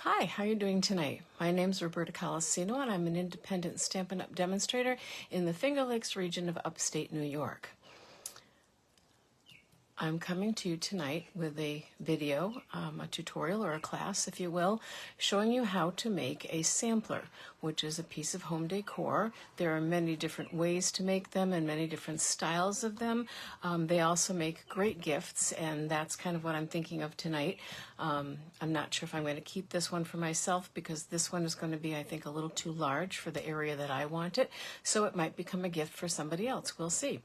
Hi, how are you doing tonight? My name's Roberta Colasino, and I'm an independent Stampin' Up! Demonstrator in the Finger Lakes region of upstate New York. I'm coming to you tonight with a video, a tutorial or a class, if you will, showing you how to make a sampler, which is a piece of home decor. There are many different ways to make them and many different styles of them. They also make great gifts, and that's kind of what I'm thinking of tonight. I'm not sure if I'm going to keep this one for myself because this one is going to be, I think, a little too large for the area that I want it, so it might become a gift for somebody else. We'll see.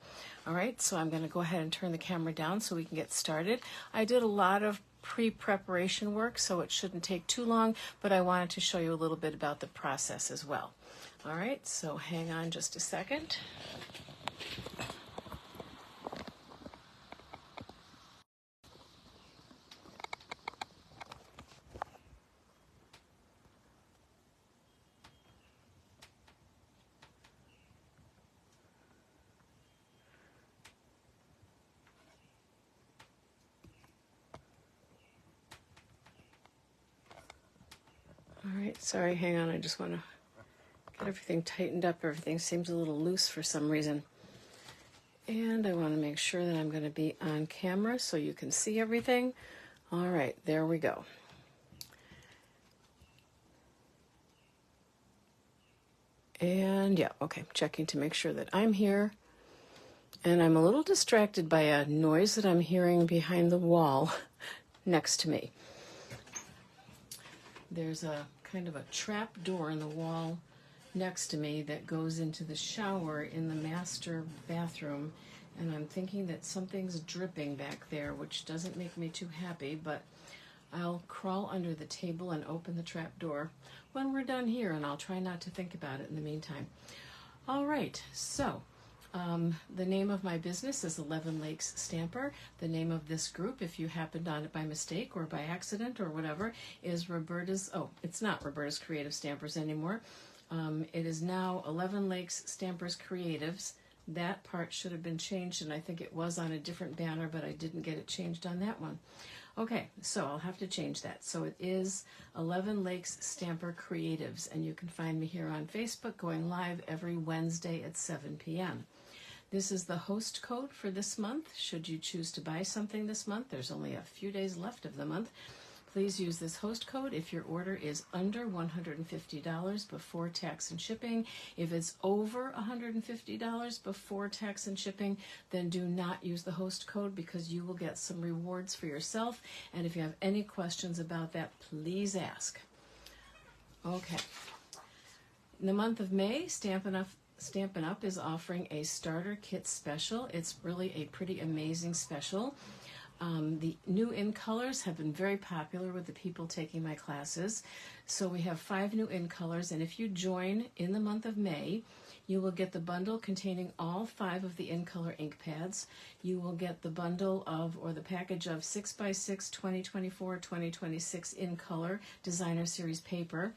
All right, so I'm going to go ahead and turn the camera down so we can get started. I did a lot of pre-preparation work, so it shouldn't take too long, but I wanted to show you a little bit about the process as well. All right, so hang on just a second. All right, sorry, hang on, I just want to get everything tightened up. Everything seems a little loose for some reason. And I want to make sure that I'm going to be on camera so you can see everything. All right, there we go. And yeah, okay, checking to make sure that I'm here. And I'm a little distracted by a noise that I'm hearing behind the wall next to me. There's a kind of a trap door in the wall next to me that goes into the shower in the master bathroom, and I'm thinking that something's dripping back there, which doesn't make me too happy, but I'll crawl under the table and open the trap door when we're done here, and I'll try not to think about it in the meantime. All right, so the name of my business is 11 Lakes Stamper. The name of this group, if you happened on it by mistake or by accident or whatever, is Roberta's, oh, it's not Roberta's Creative Stampers anymore. It is now 11 Lakes Stampers Creatives. That part should have been changed, and I think it was on a different banner, but I didn't get it changed on that one. Okay, so I'll have to change that. So it is 11 Lakes Stamper Creatives, and you can find me here on Facebook going live every Wednesday at 7 p.m. This is the host code for this month. Should you choose to buy something this month, there's only a few days left of the month. Please use this host code if your order is under $150 before tax and shipping. If it's over $150 before tax and shipping, then do not use the host code because you will get some rewards for yourself. And if you have any questions about that, please ask. Okay. In the month of May, Stampin' Up! Is offering a starter kit special. It's really a pretty amazing special. The new in colors have been very popular with the people taking my classes. So we have 5 new in colors, and if you join in the month of May, you will get the bundle containing all 5 of the in color ink pads. You will get the bundle of, or the package of 6x6 2024-2026 in color designer series paper.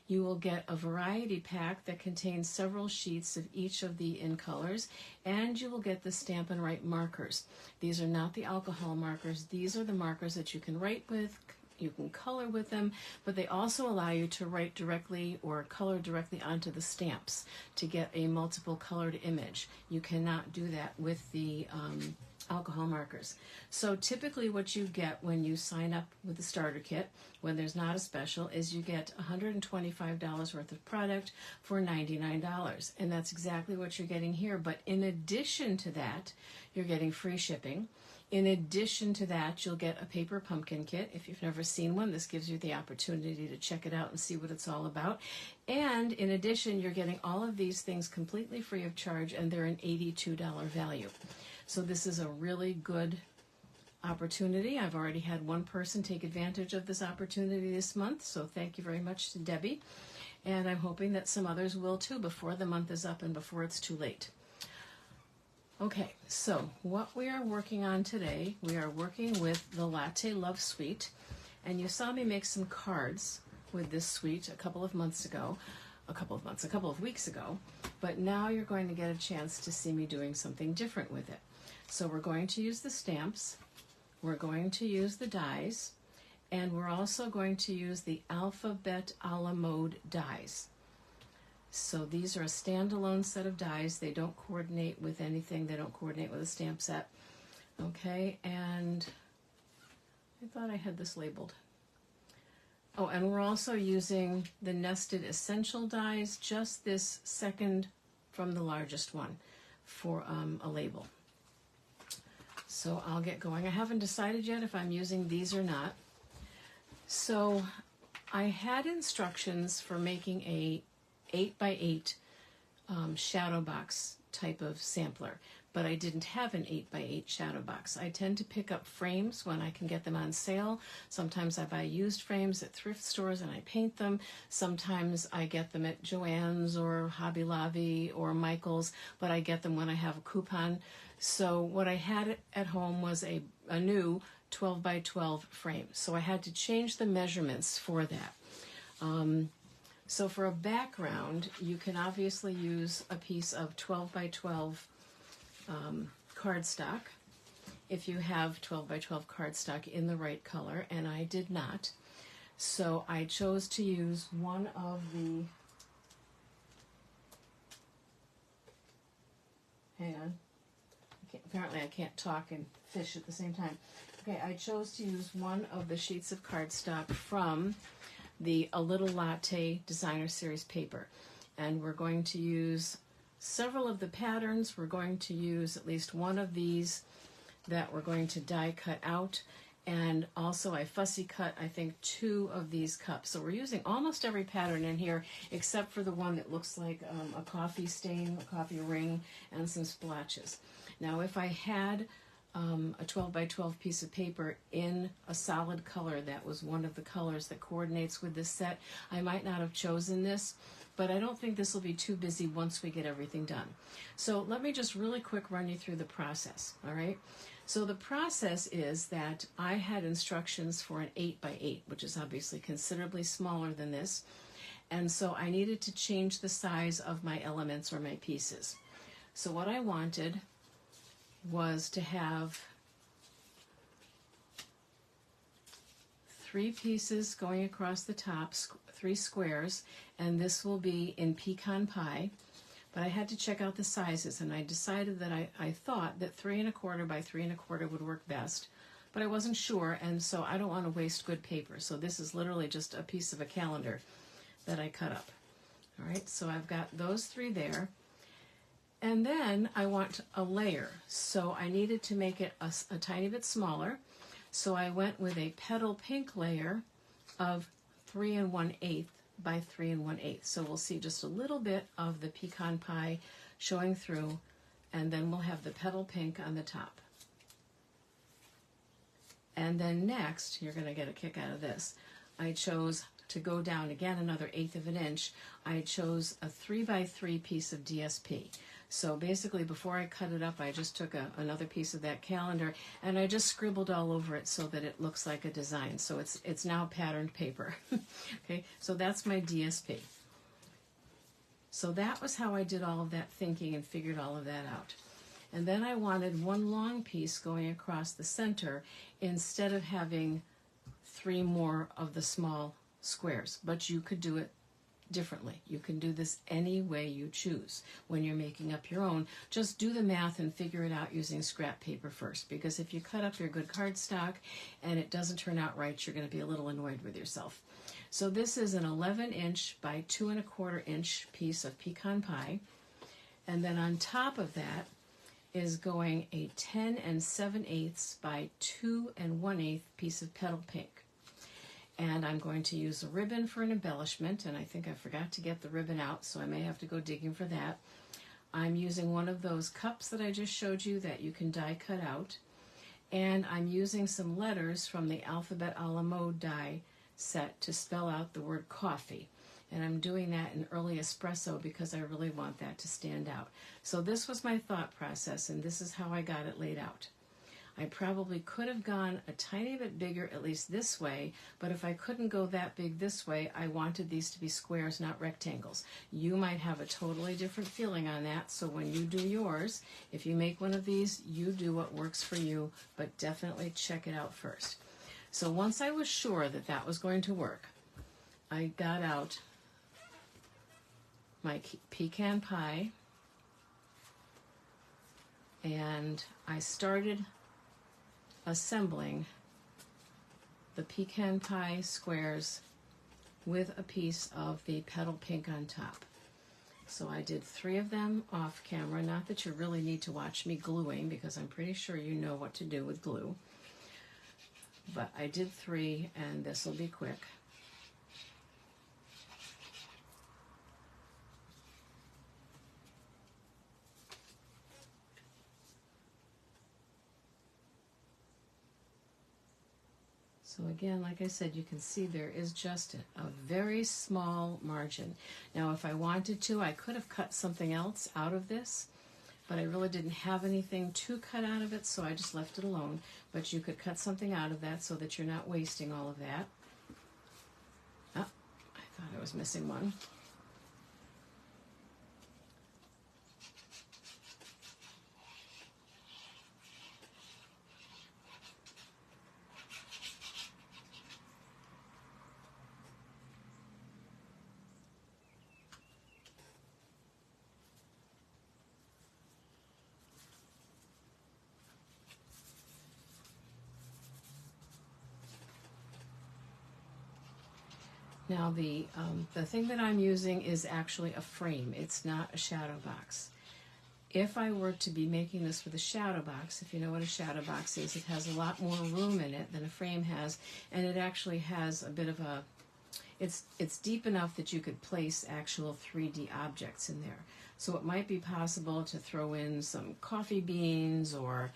You will get a variety pack that contains several sheets of each of the in colors, and you will get the Stampin' Write markers. These are not the alcohol markers. These are the markers that you can write with, you can color with them, but they also allow you to write directly or color directly onto the stamps to get a multiple colored image. You cannot do that with the alcohol markers. So typically what you get when you sign up with the starter kit, when there's not a special, is you get $125 worth of product for $99. And that's exactly what you're getting here. But in addition to that, you're getting free shipping. In addition to that, you'll get a paper pumpkin kit. If you've never seen one, this gives you the opportunity to check it out and see what it's all about. And in addition, you're getting all of these things completely free of charge, and they're an $82 value. So this is a really good opportunity. I've already had one person take advantage of this opportunity this month, so thank you very much to Debbie. And I'm hoping that some others will too before the month is up and before it's too late. Okay, so what we are working on today, we are working with the Latte Love suite, and you saw me make some cards with this suite a couple of weeks ago, but now you're going to get a chance to see me doing something different with it. So we're going to use the stamps, we're going to use the dies, And we're also going to use the Alphabet a la Mode dies. So these are a standalone set of dies. They don't coordinate with anything. They don't coordinate with a stamp set. Okay, and I thought I had this labeled. Oh, and we're also using the Nested Essential dies, just this second from the largest one, for a label. So I'll get going. I haven't decided yet if I'm using these or not. So I had instructions for making a 8x8 shadow box type of sampler, but I didn't have an 8x8 shadow box. I tend to pick up frames when I can get them on sale. Sometimes I buy used frames at thrift stores and I paint them. Sometimes I get them at Joann's or Hobby Lobby or Michael's, but I get them when I have a coupon. So what I had at home was a new 12x12 frame. So I had to change the measurements for that. So for a background, you can obviously use a piece of 12x12 cardstock if you have 12x12 cardstock in the right color, and I did not. So I chose to use one of the, hang on, apparently I can't talk and fish at the same time. Okay, I chose to use one of the sheets of cardstock from the A Little Latte Designer Series paper. And we're going to use several of the patterns. We're going to use at least one of these that we're going to die cut out. And also I fussy cut, I think, 2 of these cups. So we're using almost every pattern in here except for the one that looks like a coffee stain, a coffee ring, and some splotches. Now if I had a 12x12 piece of paper in a solid color that was one of the colors that coordinates with this set, I might not have chosen this, but I don't think this will be too busy once we get everything done. So let me just really quick run you through the process, all right? So the process is that I had instructions for an 8x8, which is obviously considerably smaller than this, and so I needed to change the size of my elements or my pieces. So what I wanted was to have 3 pieces going across the top, 3 squares, and this will be in pecan pie. But I had to check out the sizes, and I decided that I thought that 3 1/4 by 3 1/4 would work best, but I wasn't sure, and so I don't want to waste good paper. So this is literally just a piece of a calendar that I cut up. All right, so I've got those 3 there. And then I want a layer, so I needed to make it a tiny bit smaller. So I went with a petal pink layer of 3 1/8 by 3 1/8. So we'll see just a little bit of the pecan pie showing through, and then we'll have the petal pink on the top. And then next, you're going to get a kick out of this, I chose to go down again another 1/8 of an inch. I chose a 3x3 piece of DSP. So basically, before I cut it up, I just took another piece of that calendar and I just scribbled all over it so that it looks like a design. So it's now patterned paper. Okay, so that's my DSP. So that was how I did all of that thinking and figured all of that out. And then I wanted one long piece going across the center instead of having 3 more of the small squares. But you could do it differently. You can do this any way you choose when you're making up your own. Just do the math and figure it out using scrap paper first, because if you cut up your good cardstock and it doesn't turn out right, you're going to be a little annoyed with yourself. So this is an 11" by 2 1/4" piece of pecan pie, and then on top of that is going a 10 7/8 by 2 1/8 piece of petal pink. And I'm going to use a ribbon for an embellishment, and I think I forgot to get the ribbon out, so I may have to go digging for that. I'm using one of those cups that I just showed you that you can die cut out, and I'm using some letters from the Alphabet a la Mode die set to spell out the word coffee. And I'm doing that in early espresso because I really want that to stand out. So this was my thought process, and this is how I got it laid out. I probably could have gone a tiny bit bigger, at least this way, but if I couldn't go that big this way, I wanted these to be squares, not rectangles. You might have a totally different feeling on that, so when you do yours, if you make one of these, you do what works for you, but definitely check it out first. So once I was sure that that was going to work, I got out my pecan pie and I started assembling the pecan pie squares with a piece of the petal pink on top. So I did 3 of them off camera. Not that you really need to watch me gluing, because I'm pretty sure you know what to do with glue. But I did 3, and this will be quick. So again, like I said, you can see there is just a very small margin. Now, if I wanted to, I could have cut something else out of this, but I really didn't have anything to cut out of it, so I just left it alone. But you could cut something out of that so that you're not wasting all of that. Oh, I thought I was missing one. Now the thing that I'm using is actually a frame. It's not a shadow box. If I were to be making this with a shadow box, if you know what a shadow box is, it has a lot more room in it than a frame has, and it actually has a bit of a, it's deep enough that you could place actual 3D objects in there. So it might be possible to throw in some coffee beans or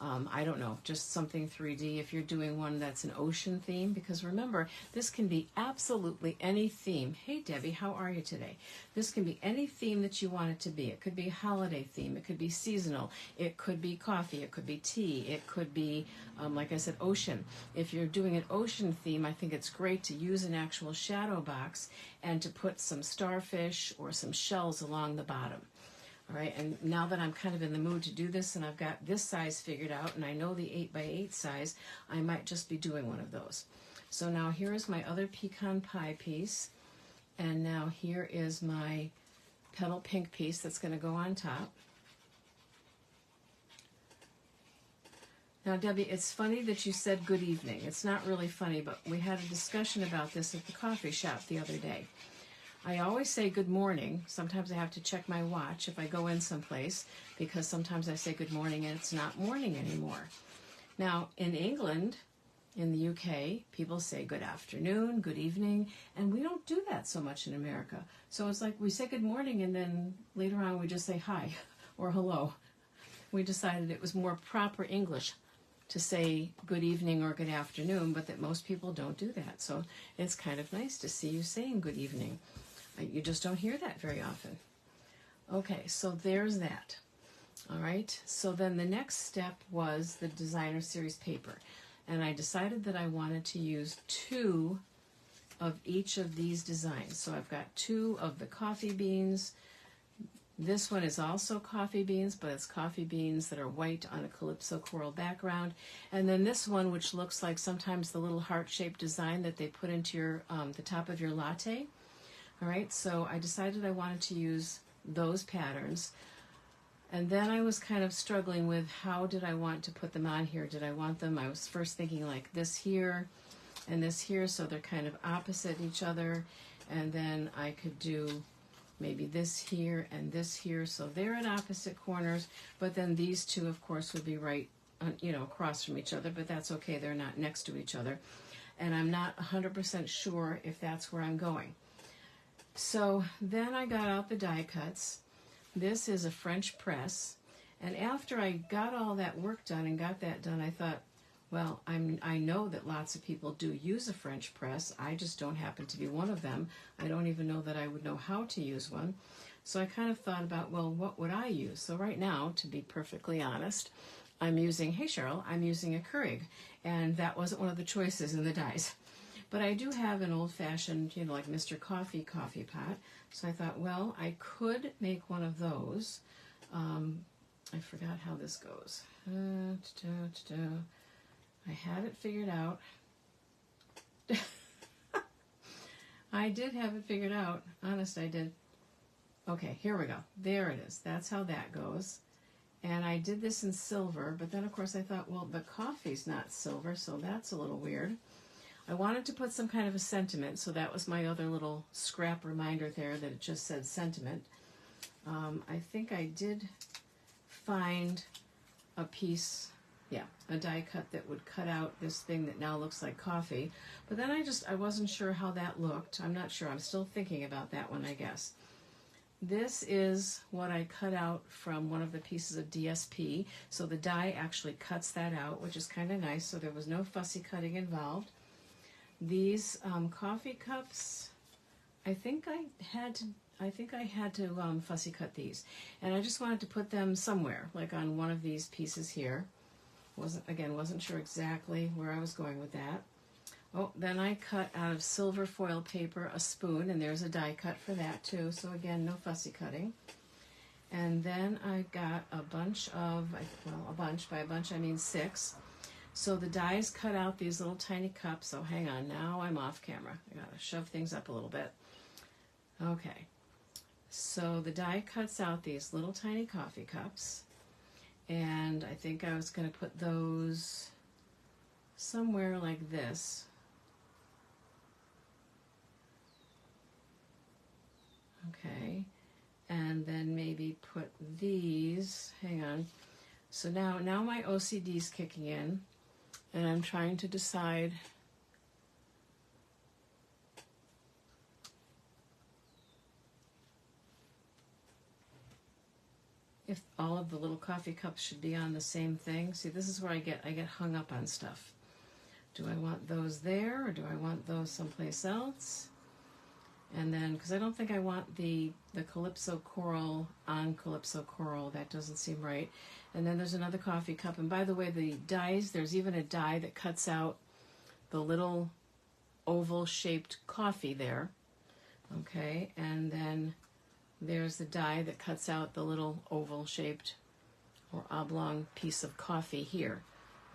I don't know, just something 3D if you're doing one that's an ocean theme, because remember, this can be absolutely any theme. Hey Debbie, how are you today? This can be any theme that you want it to be. It could be a holiday theme, it could be seasonal, it could be coffee, it could be tea, it could be, like I said, ocean. If you're doing an ocean theme, I think it's great to use an actual shadow box and to put some starfish or some shells along the bottom. All right, and now that I'm kind of in the mood to do this and I've got this size figured out and I know the 8x8 size, I might just be doing one of those. So now here is my other pecan pie piece, and now here is my petal pink piece that's going to go on top. Now Debbie, it's funny that you said good evening. It's not really funny, but we had a discussion about this at the coffee shop the other day. I always say good morning. Sometimes I have to check my watch if I go in someplace, because sometimes I say good morning and it's not morning anymore. Now, in England, in the UK, people say good afternoon, good evening, and we don't do that so much in America. So it's like we say good morning and then later on we just say hi or hello. We decided it was more proper English to say good evening or good afternoon, but that most people don't do that. So it's kind of nice to see you saying good evening. You just don't hear that very often. Okay, so there's that. All right, so then the next step was the designer series paper. And I decided that I wanted to use 2 of each of these designs. So I've got 2 of the coffee beans. This one is also coffee beans, but it's coffee beans that are white on a calypso coral background. And then this one, which looks like sometimes the little heart-shaped design that they put into your the top of your latte. All right, so I decided I wanted to use those patterns. And then I was kind of struggling with how did I want to put them on here. Did I want them, I was first thinking like this here and this here, so they're kind of opposite each other. And then I could do maybe this here and this here, so they're at opposite corners. But then these 2, of course, would be right, across from each other, but that's okay, they're not next to each other. And I'm not 100% sure if that's where I'm going. So then I got out the die cuts. This is a French press. And after I got all that work done and got that done, I thought, well, I know that lots of people do use a French press. I just don't happen to be one of them. I don't even know that I would know how to use one. So I kind of thought about, well, what would I use? So right now, to be perfectly honest, I'm using, hey Cheryl, I'm using a Keurig. And that wasn't one of the choices in the dies. But I do have an old-fashioned, like Mr. Coffee coffee pot. So I thought, well, I could make one of those. I forgot how this goes. I had it figured out. I did have it figured out. Honest, I did. Okay, here we go. There it is. That's how that goes. And I did this in silver, but then of course I thought, well, the coffee's not silver, so that's a little weird. I wanted to put some kind of a sentiment, so that was my other little scrap reminder there that it just said sentiment. I think I did find a piece, yeah, a die cut that would cut out this thing that now looks like coffee. But then I wasn't sure how that looked. I'm not sure. I'm still thinking about that one, I guess. This is what I cut out from one of the pieces of DSP. So the die actually cuts that out, which is kind of nice. So there was no fussy cutting involved. These coffee cups, I think I had to fussy cut these, and I just wanted to put them somewhere, like on one of these pieces here. Wasn't sure exactly where I was going with that. Oh, then I cut out of silver foil paper a spoon, and there's a die cut for that too. So again, no fussy cutting. And then I got a bunch of, well, a bunch, by a bunch I mean 6. So the dies cut out these little tiny cups. So hang on, now I'm off camera. I gotta shove things up a little bit. Okay, so the die cuts out these little tiny coffee cups, and I think I was gonna put those somewhere like this. Okay, and then maybe put these, hang on. So now my OCD's kicking in, and I'm trying to decide if all of the little coffee cups should be on the same thing. See, this is where I get hung up on stuff. Do I want those there, or do I want those someplace else? And then, because I don't think I want the Calypso Coral on Calypso Coral. That doesn't seem right. And then there's another coffee cup. And by the way, the dies, there's even a die that cuts out the little oval-shaped coffee there. Okay, and then there's the die that cuts out the little oval-shaped or oblong piece of coffee here.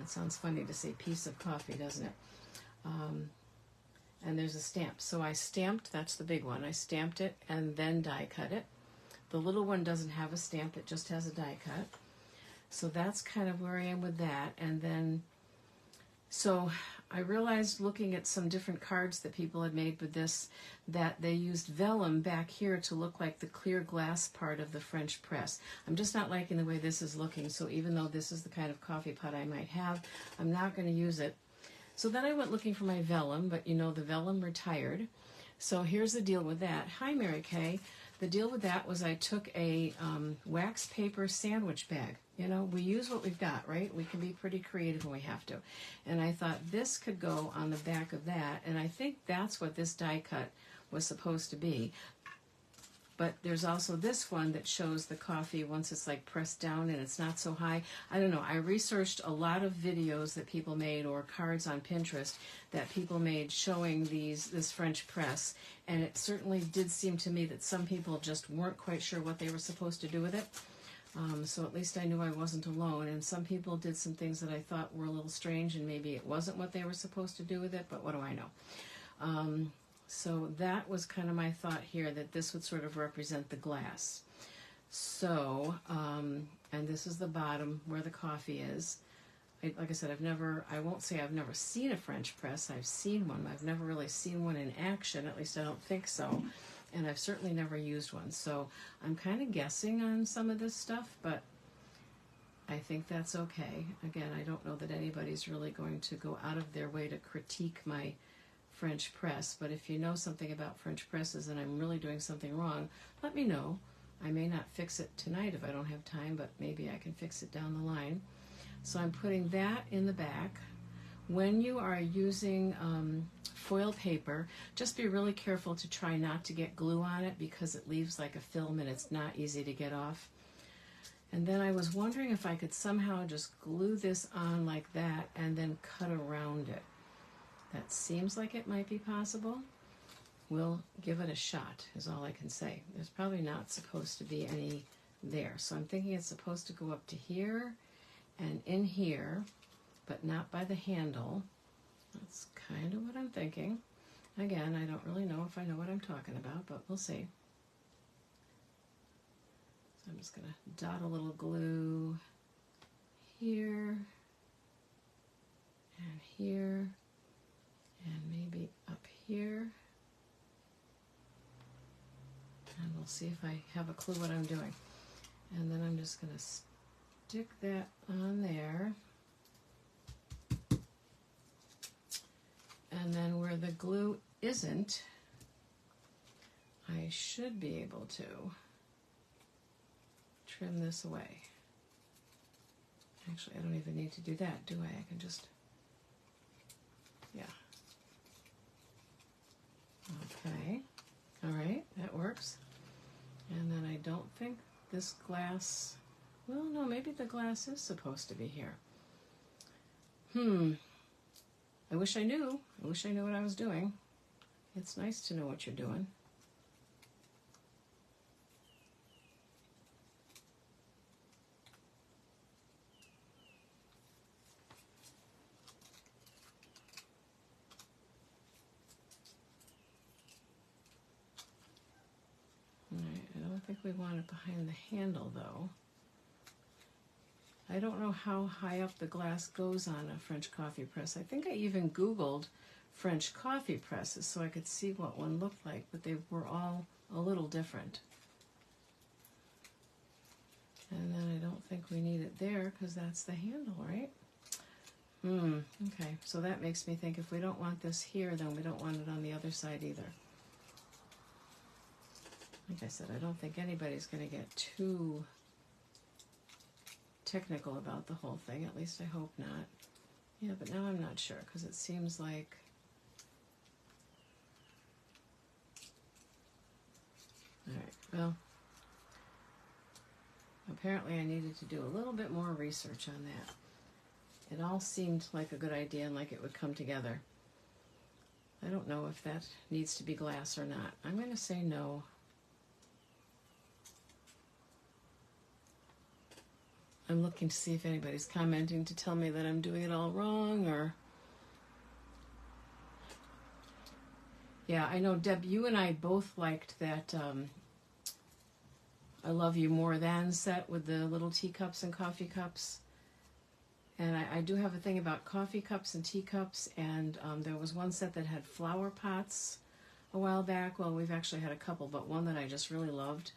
That sounds funny to say piece of coffee, doesn't it? And there's a stamp. So I stamped, that's the big one. I stamped it and then die cut it. The little one doesn't have a stamp, it just has a die cut. So that's kind of where I am with that. And then, so I realized looking at some different cards that people had made with this, that they used vellum back here to look like the clear glass part of the French press. I'm just not liking the way this is looking, so even though this is the kind of coffee pot I might have, I'm not going to use it. So then I went looking for my vellum, but you know, the vellum retired. So here's the deal with that. Hi, Mary Kay. The deal with that was I took a wax paper sandwich bag. You know, we use what we've got, right? We can be pretty creative when we have to. And I thought this could go on the back of that, and I think that's what this die cut was supposed to be. But there's also this one that shows the coffee once it's like pressed down and it's not so high. I don't know. I researched a lot of videos that people made or cards on Pinterest that people made showing this French press. And it certainly did seem to me that some people just weren't quite sure what they were supposed to do with it. So at least I knew I wasn't alone. And some people did some things that I thought were a little strange, and maybe it wasn't what they were supposed to do with it, but what do I know? So that was kind of my thought here, that this would sort of represent the glass. So, and this is the bottom where the coffee is. Like I said, I won't say I've never seen a French press. I've seen one. I've never really seen one in action, at least I don't think so. And I've certainly never used one. So I'm kind of guessing on some of this stuff, but I think that's okay. Again, I don't know that anybody's really going to go out of their way to critique my French press, but if you know something about French presses and I'm really doing something wrong, let me know. I may not fix it tonight if I don't have time, but maybe I can fix it down the line. So I'm putting that in the back. When you are using foil paper, just be really careful to try not to get glue on it, because it leaves like a film and it's not easy to get off. And then I was wondering if I could somehow just glue this on like that and then cut around it. That seems like it might be possible. We'll give it a shot, is all I can say. There's probably not supposed to be any there. So I'm thinking it's supposed to go up to here and in here, but not by the handle. That's kind of what I'm thinking. Again, I don't really know if I know what I'm talking about, but we'll see. So I'm just going to dot a little glue here and here and maybe up here. And we'll see if I have a clue what I'm doing. And then I'm just going to stick that on there. And then where the glue isn't, I should be able to trim this away. Actually, I don't even need to do that, do I? I can just, yeah. Okay, all right, that works. And then I don't think this glass, well, no, maybe the glass is supposed to be here. I wish I knew. I wish I knew what I was doing. It's nice to know what you're doing. All right, I don't think we want it behind the handle, though. I don't know how high up the glass goes on a French coffee press. I think I even Googled French coffee presses so I could see what one looked like, but they were all a little different. And then I don't think we need it there because that's the handle, right? Okay, so that makes me think if we don't want this here, then we don't want it on the other side either. Like I said, I don't think anybody's going to get too technical about the whole thing. At least I hope not. Yeah, but now I'm not sure because it seems like all right, well, apparently I needed to do a little bit more research on that. It all seemed like a good idea and like it would come together. I don't know if that needs to be glass or not. I'm going to say no. I'm looking to see if anybody's commenting to tell me that I'm doing it all wrong or... Yeah, I know, Deb, you and I both liked that I Love You More Than set with the little teacups and coffee cups. And I do have a thing about coffee cups and teacups, and there was one set that had flower pots a while back. Well, we've actually had a couple, but one that I just really loved.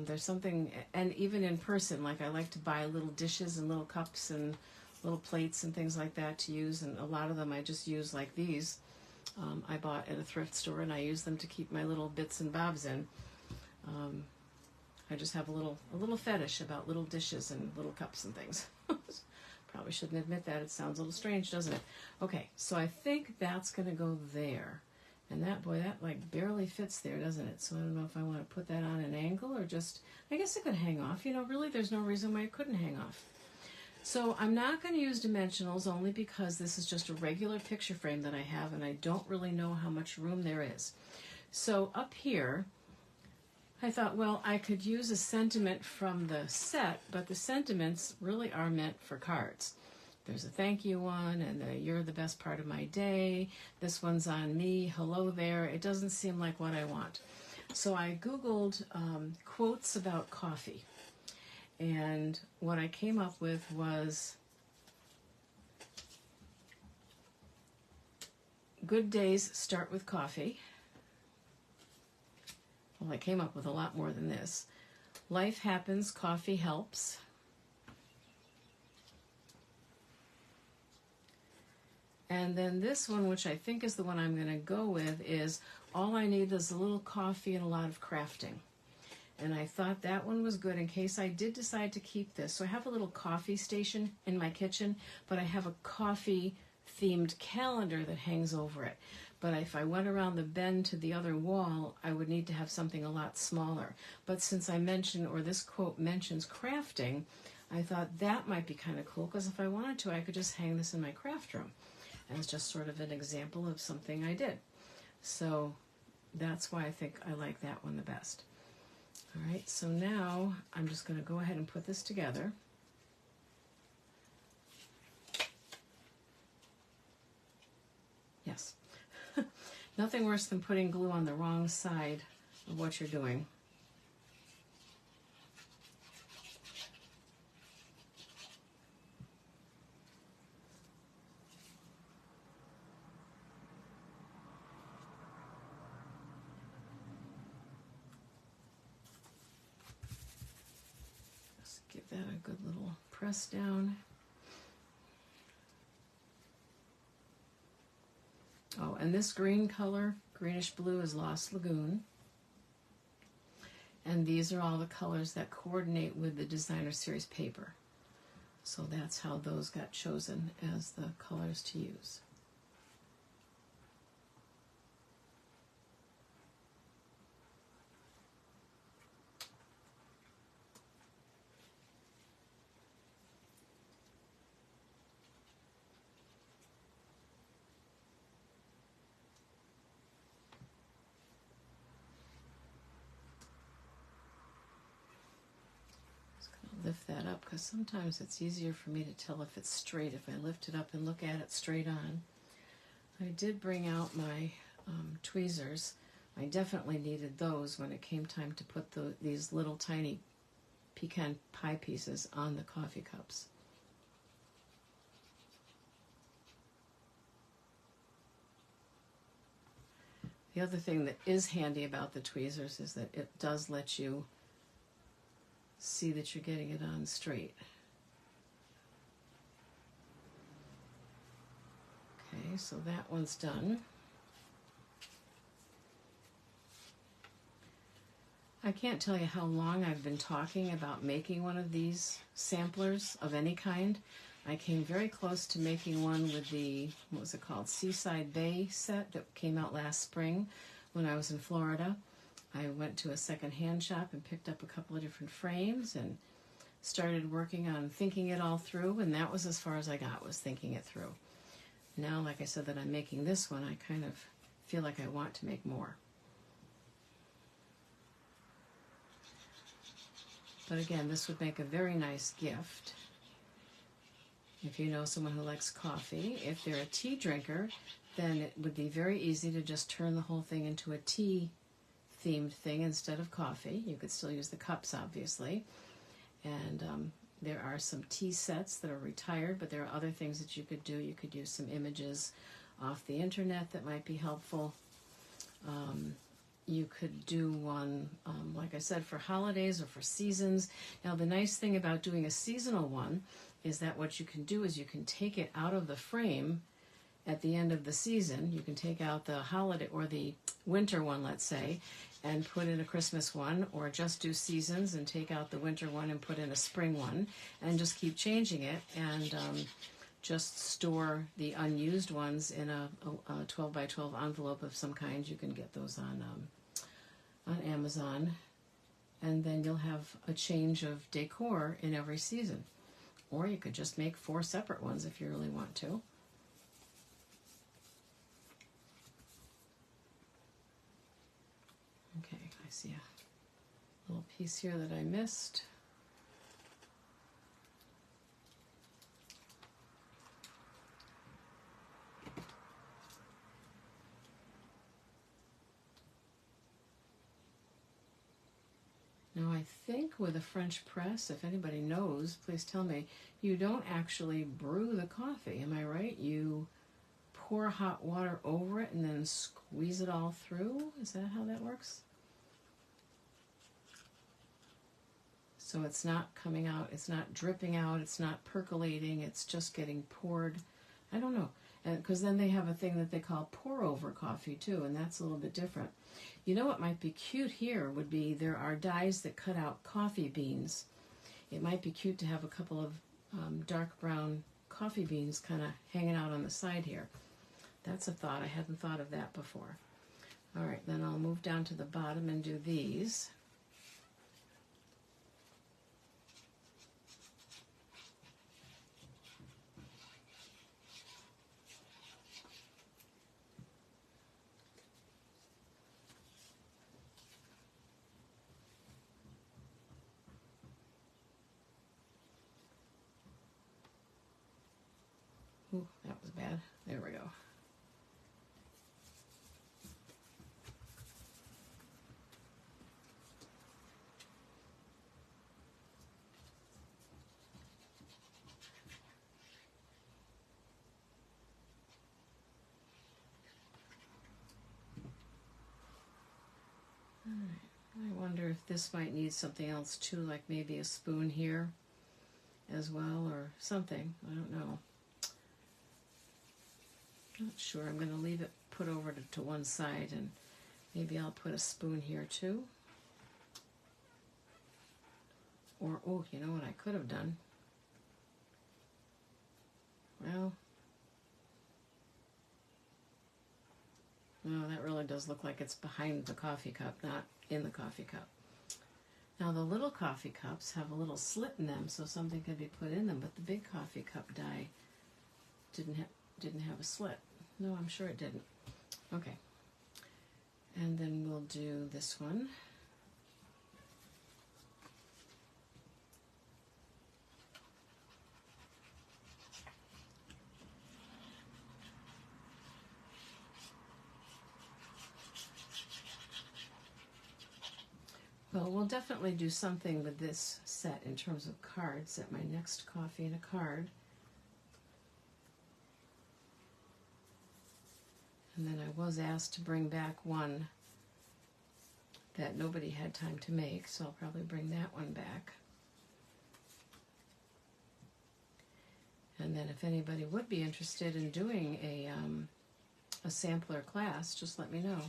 There's something, and even in person, like I like to buy little dishes and little cups and little plates and things like that to use, and a lot of them I just use like these. I bought at a thrift store, and I use them to keep my little bits and bobs in. I just have a little fetish about little dishes and little cups and things. Probably shouldn't admit that. It sounds a little strange, doesn't it? Okay, so I think that's going to go there. And that, boy, that like barely fits there, doesn't it? So I don't know if I want to put that on an angle or just, I guess it could hang off. You know, really, there's no reason why it couldn't hang off. So I'm not going to use dimensionals only because this is just a regular picture frame that I have and I don't really know how much room there is. So up here, I thought, well, I could use a sentiment from the set, but the sentiments really are meant for cards. There's a thank you one, and you're the best part of my day. This one's on me, hello there. It doesn't seem like what I want. So I Googled quotes about coffee. And what I came up with was, good days start with coffee. Well, I came up with a lot more than this. Life happens, coffee helps. And then this one, which I think is the one I'm going to go with, is all I need is a little coffee and a lot of crafting. And I thought that one was good in case I did decide to keep this. So I have a little coffee station in my kitchen, but I have a coffee-themed calendar that hangs over it. But if I went around the bend to the other wall, I would need to have something a lot smaller. But since I mentioned, or this quote mentions crafting, I thought that might be kind of cool, because if I wanted to, I could just hang this in my craft room as just sort of an example of something I did. So that's why I think I like that one the best. All right, so now I'm just going to go ahead and put this together. Yes. Nothing worse than putting glue on the wrong side of what you're doing. Just give that a good little press down. Oh, and this green color, greenish blue, is Lost Lagoon. And these are all the colors that coordinate with the designer series paper. So that's how those got chosen as the colors to use. Lift that up because sometimes it's easier for me to tell if it's straight if I lift it up and look at it straight on. I did bring out my tweezers. I definitely needed those when it came time to put these little tiny pecan pie pieces on the coffee cups. The other thing that is handy about the tweezers is that it does let you see that you're getting it on straight. Okay, so that one's done. I can't tell you how long I've been talking about making one of these samplers of any kind. I came very close to making one with the, what was it called, Seaside Bay set that came out last spring when I was in Florida. I went to a second-hand shop and picked up a couple of different frames and started working on thinking it all through, and that was as far as I got, was thinking it through. Now, like I said, that I'm making this one, I kind of feel like I want to make more. But again, this would make a very nice gift if you know someone who likes coffee. If they're a tea drinker, then it would be very easy to just turn the whole thing into a tea themed thing instead of coffee. You could still use the cups, obviously. And there are some tea sets that are retired, but there are other things that you could do. You could use some images off the internet that might be helpful. You could do one, like I said, for holidays or for seasons. Now, the nice thing about doing a seasonal one is that what you can do is you can take it out of the frame at the end of the season. You can take out the holiday or the winter one, let's say, and put in a Christmas one, or just do seasons and take out the winter one and put in a spring one, and just keep changing it, and just store the unused ones in a 12 by 12 envelope of some kind. You can get those on Amazon, and then you'll have a change of decor in every season. Or you could just make 4 separate ones if you really want to. Okay, I see a little piece here that I missed. Now I think with a French press, if anybody knows, please tell me, you don't actually brew the coffee, am I right? You pour hot water over it and then squeeze it all through? Is that how that works? So it's not coming out, it's not dripping out, it's not percolating, it's just getting poured. I don't know. Because then they have a thing that they call pour-over coffee too, and that's a little bit different. You know what might be cute here would be, there are dies that cut out coffee beans. It might be cute to have a couple of dark brown coffee beans kind of hanging out on the side here. That's a thought. I hadn't thought of that before. All right, then I'll move down to the bottom and do these. Ooh, that was bad. There we go. wonder if this might need something else too, like maybe a spoon here as well, or something. I don't know. Not sure. I'm going to leave it put over to one side, and maybe I'll put a spoon here too. Or, oh, you know what I could have done? Well, no, that really does look like it's behind the coffee cup, not in the coffee cup. Now the little coffee cups have a little slit in them, so something could be put in them, but the big coffee cup die didn't have a slit. No, I'm sure it didn't. Okay. And then we'll do this one. Well, we'll definitely do something with this set in terms of cards at my next Coffee and a Card. And then I was asked to bring back one that nobody had time to make, so I'll probably bring that one back. And then if anybody would be interested in doing a sampler class, just let me know.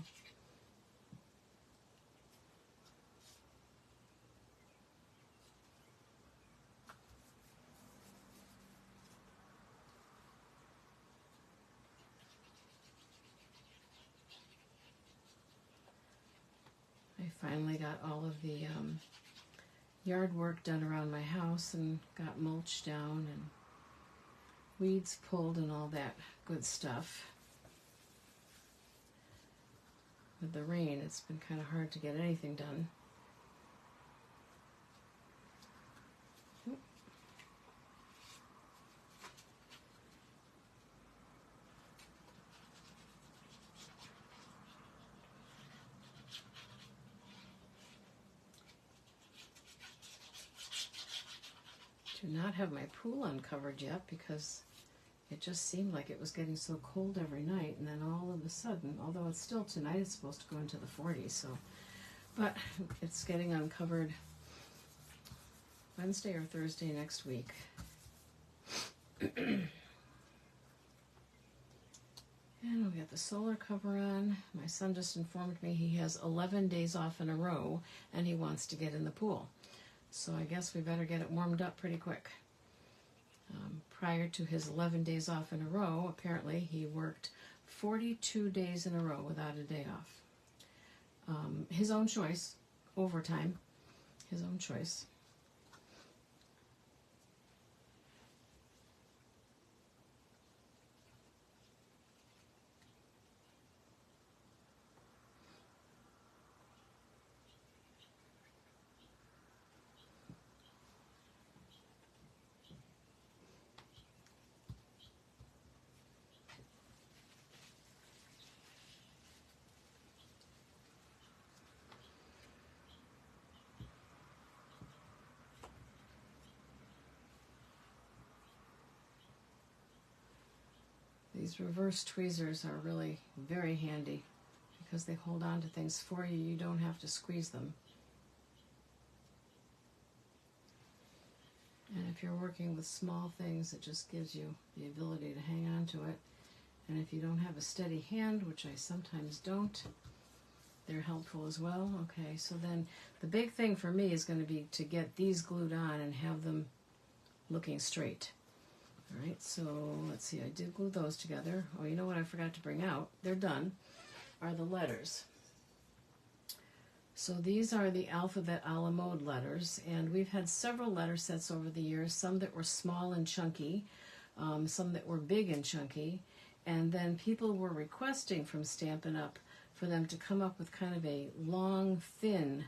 I finally got all of the yard work done around my house and got mulch down and weeds pulled and all that good stuff. With the rain, it's been kind of hard to get anything done. Do not have my pool uncovered yet because it just seemed like it was getting so cold every night, and then all of a sudden, although it's still tonight, it's supposed to go into the 40s, so, but it's getting uncovered Wednesday or Thursday next week. And we'll get the solar cover on. My son just informed me he has 11 days off in a row and he wants to get in the pool. So I guess we better get it warmed up pretty quick. Prior to his 11 days off in a row, apparently he worked 42 days in a row without a day off. His own choice, overtime, his own choice. These reverse tweezers are really very handy because they hold on to things for you. You don't have to squeeze them. And if you're working with small things, it just gives you the ability to hang on to it. And if you don't have a steady hand, which I sometimes don't, they're helpful as well. Okay, so then the big thing for me is going to be to get these glued on and have them looking straight. All right, so let's see, I did glue those together. Oh, you know what I forgot to bring out? They're done, are the letters. So these are the alphabet a la mode letters, and we've had several letter sets over the years, some that were small and chunky, some that were big and chunky, and then people were requesting from Stampin' Up! For them to come up with kind of a long, thin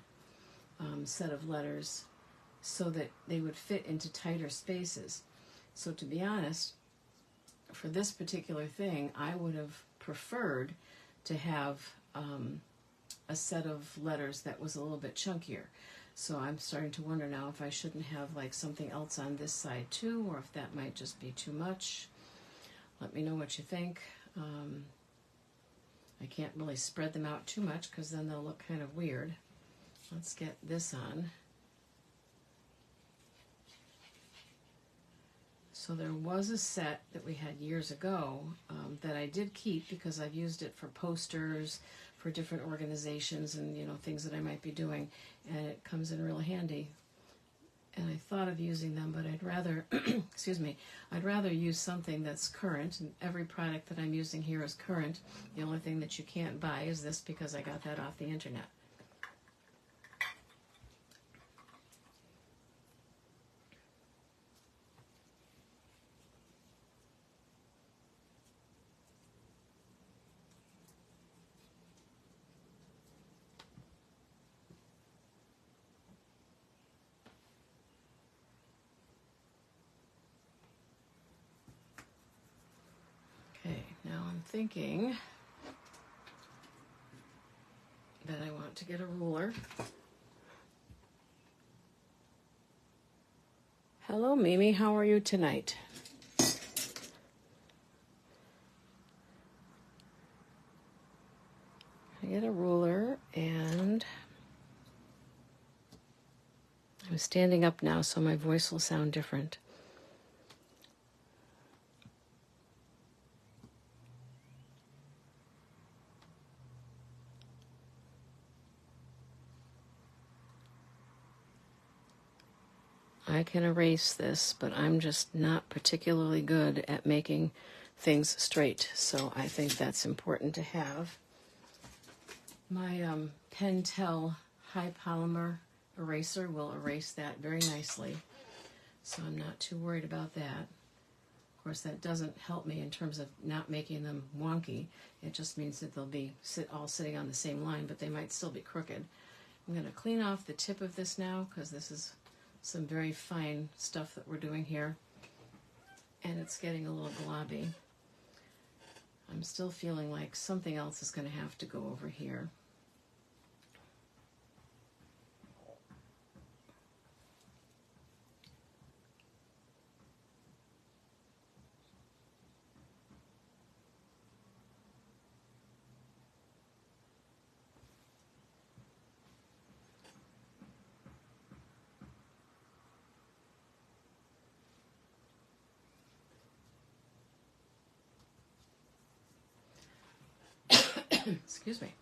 set of letters so that they would fit into tighter spaces. So to be honest, for this particular thing, I would have preferred to have a set of letters that was a little bit chunkier. So I'm starting to wonder now if I shouldn't have like something else on this side too, or if that might just be too much. Let me know what you think. I can't really spread them out too much because then they'll look kind of weird. let's get this on. So there was a set that we had years ago that I did keep because I've used it for posters for different organizations and, you know, things that I might be doing, and it comes in real handy. And I thought of using them, but I'd rather, excuse me, I'd rather use something that's current, and every product that I'm using here is current. The only thing that you can't buy is this because I got that off the internet. Okay, now I'm thinking that I want to get a ruler. Hello, Mimi. How are you tonight? I get a ruler, and I'm standing up now, so my voice will sound different. I can erase this, but I'm just not particularly good at making things straight, so I think that's important to have. My Pentel high polymer eraser will erase that very nicely, so I'm not too worried about that. Of course, that doesn't help me in terms of not making them wonky. It just means that they'll be all sitting on the same line, but they might still be crooked. I'm going to clean off the tip of this now because this is some very fine stuff that we're doing here, and it's getting a little globby. I'm still feeling like something else is going to have to go over here. Excuse me.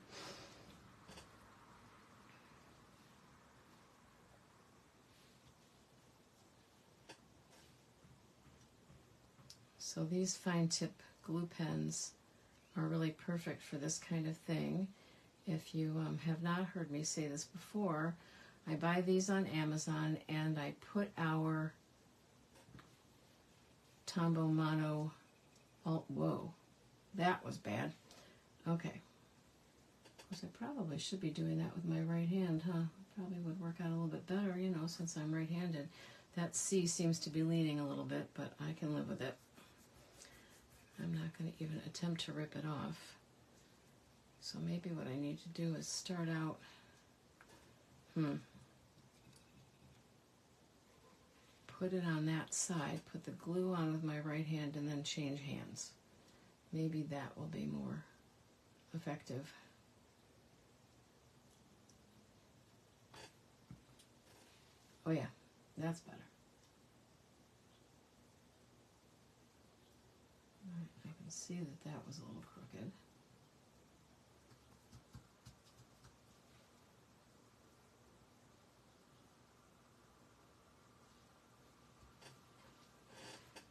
So these fine tip glue pens are really perfect for this kind of thing. If you have not heard me say this before, I buy these on Amazon and I put our Tombow Mono, oh, whoa, that was bad. Okay. Of course, I probably should be doing that with my right hand, huh? Probably would work out a little bit better, you know, since I'm right-handed. That C seems to be leaning a little bit, but I can live with it. I'm not going to even attempt to rip it off. So maybe what I need to do is start out, put it on that side, put the glue on with my right hand, and then change hands. Maybe that will be more effective. Oh yeah, that's better. All right, I can see that that was a little crooked.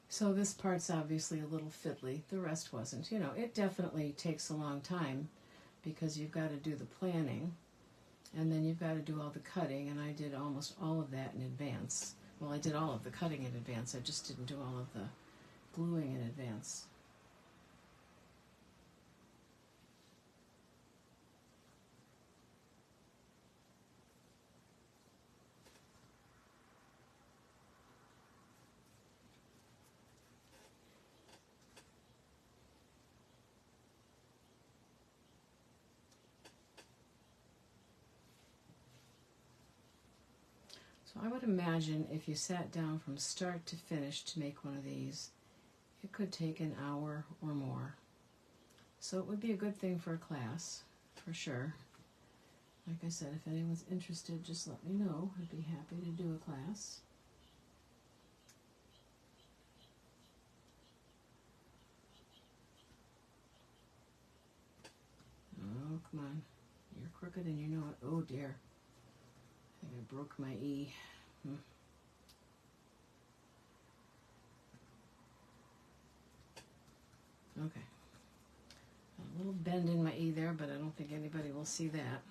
So this part's obviously a little fiddly. The rest wasn't. You know, it definitely takes a long time because you've got to do the planning and then you've got to do all the cutting, and I did almost all of that in advance. Well, I did all of the cutting in advance. I just didn't do all of the gluing in advance. So I would imagine if you sat down from start to finish to make one of these, it could take an hour or more. So it would be a good thing for a class, for sure. Like I said, if anyone's interested, just let me know. I'd be happy to do a class. Oh, come on. You're crooked and you know it. Oh, dear. I think I broke my E. Okay. A little bend in my E there, but I don't think anybody will see that.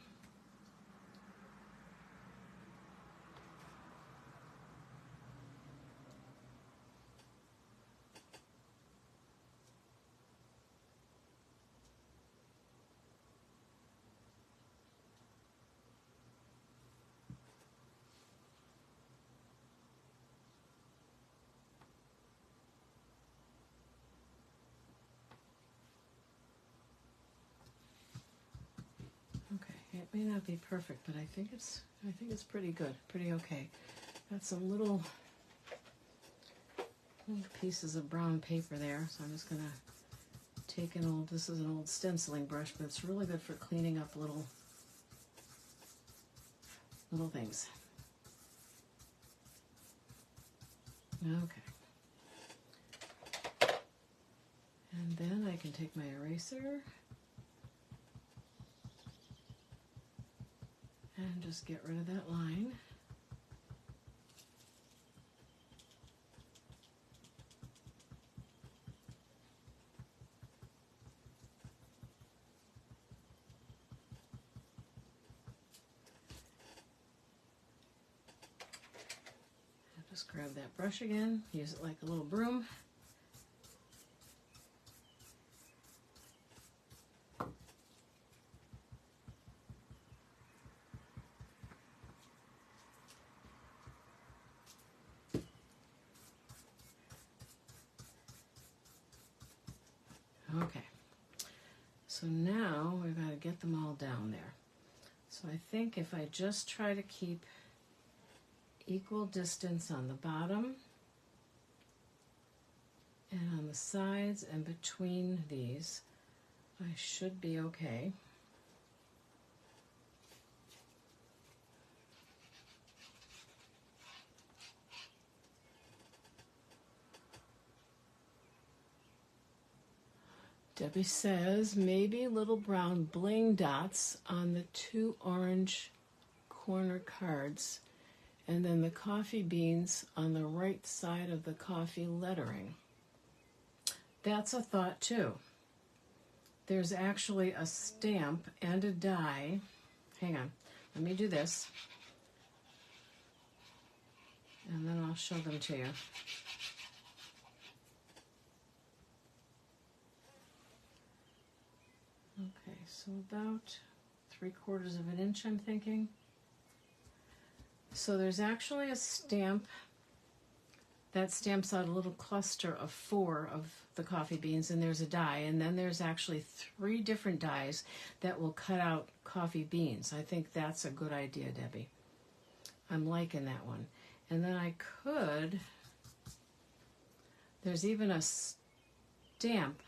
Okay, it may not be perfect, but I think it's pretty good, pretty okay. Got some little pieces of brown paper there, so I'm just gonna take an old, this is an old stenciling brush, but it's really good for cleaning up little things. Okay. And then I can take my eraser and just get rid of that line. Just grab that brush again, use it like a little broom. Okay, so now we've got to get them all down there. So I think if I just try to keep equal distance on the bottom and on the sides and between these, I should be okay. Debbie says maybe little brown bling dots on the 2 orange corner cards, and then the coffee beans on the right side of the coffee lettering. That's a thought too. There's actually a stamp and a die. Hang on, let me do this, and then I'll show them to you. Okay, so about 3/4 of an inch, I'm thinking. So there's actually a stamp that stamps out a little cluster of 4 of the coffee beans, and there's a die, and then there's actually 3 different dies that will cut out coffee beans. I think that's a good idea, Debbie. I'm liking that one. And then I could, there's even a stamp.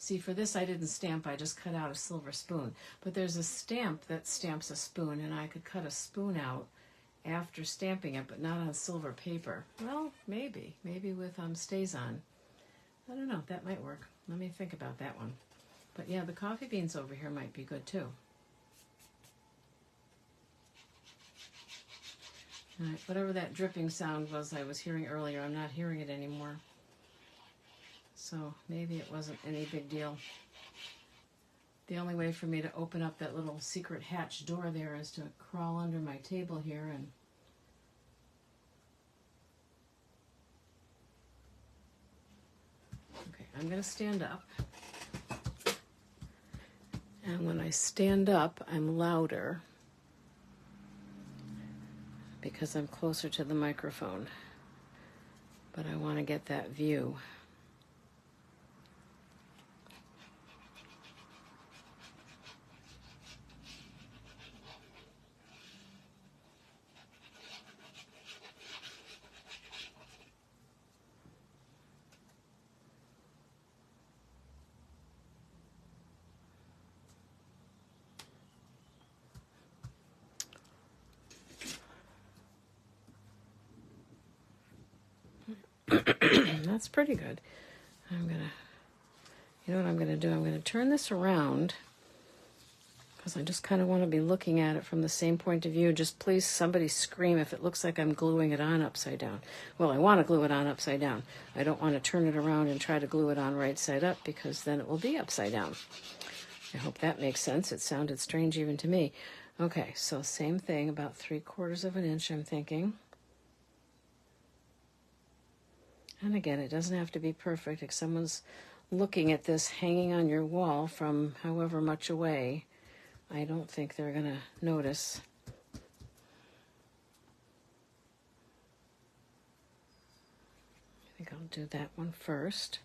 See, for this I didn't stamp, I just cut out a silver spoon. But there's a stamp that stamps a spoon, and I could cut a spoon out after stamping it, but not on silver paper. Well, maybe with StazOn. I don't know, that might work. Let me think about that one. But yeah, the coffee beans over here might be good too. All right, whatever that dripping sound was I was hearing earlier, I'm not hearing it anymore. So maybe it wasn't any big deal. The only way for me to open up that little secret hatch door there is to crawl under my table here and okay, I'm going to stand up. And when I stand up, I'm louder because I'm closer to the microphone. But I want to get that view. That's pretty good. You know what I'm gonna do? I'm gonna turn this around because I just kind of want to be looking at it from the same point of view. Just please, somebody scream if it looks like I'm gluing it on upside down. Well, I want to glue it on upside down. I don't want to turn it around and try to glue it on right side up because then it will be upside down. I hope that makes sense. It sounded strange even to me. Okay, so same thing, about 3/4 of an inch, I'm thinking. And again, it doesn't have to be perfect. If someone's looking at this hanging on your wall from however much away, I don't think they're going to notice. I think I'll do that one first.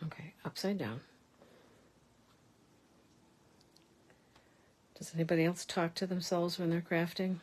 Okay, upside down. Does anybody else talk to themselves when they're crafting?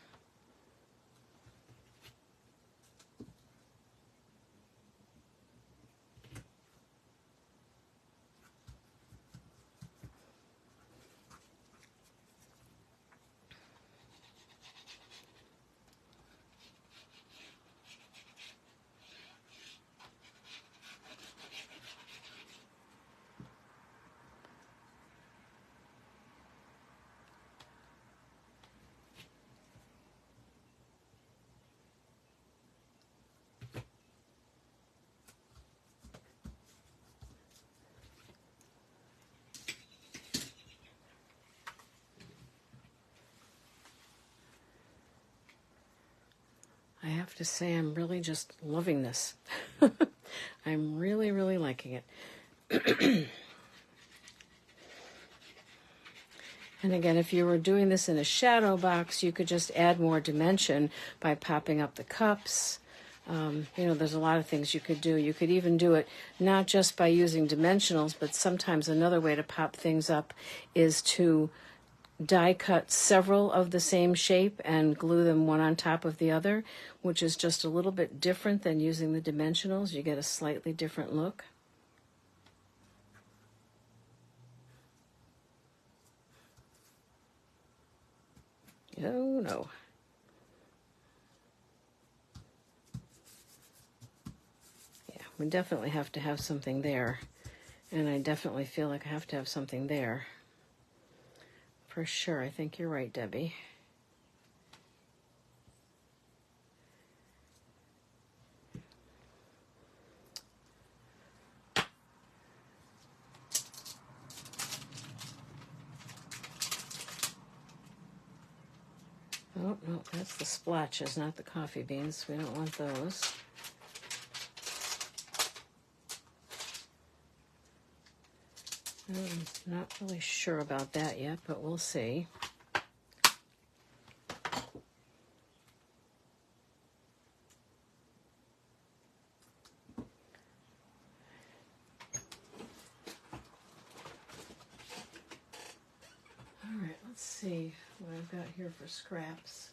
I have to say I'm really just loving this. I'm really, really liking it. And again, if you were doing this in a shadow box, you could just add more dimension by popping up the cups. There's a lot of things you could do. You could even do it not just by using dimensionals, but sometimes another way to pop things up is to die cut several of the same shape and glue them one on top of the other, which is just a little bit different than using the dimensionals. You get a slightly different look. Oh no. Yeah, we definitely have to have something there. And I definitely feel like I have to have something there. For sure. I think you're right, Debbie. Oh, no, that's the splotches, not the coffee beans. We don't want those. I'm not really sure about that yet, but we'll see. All right, let's see what I've got here for scraps.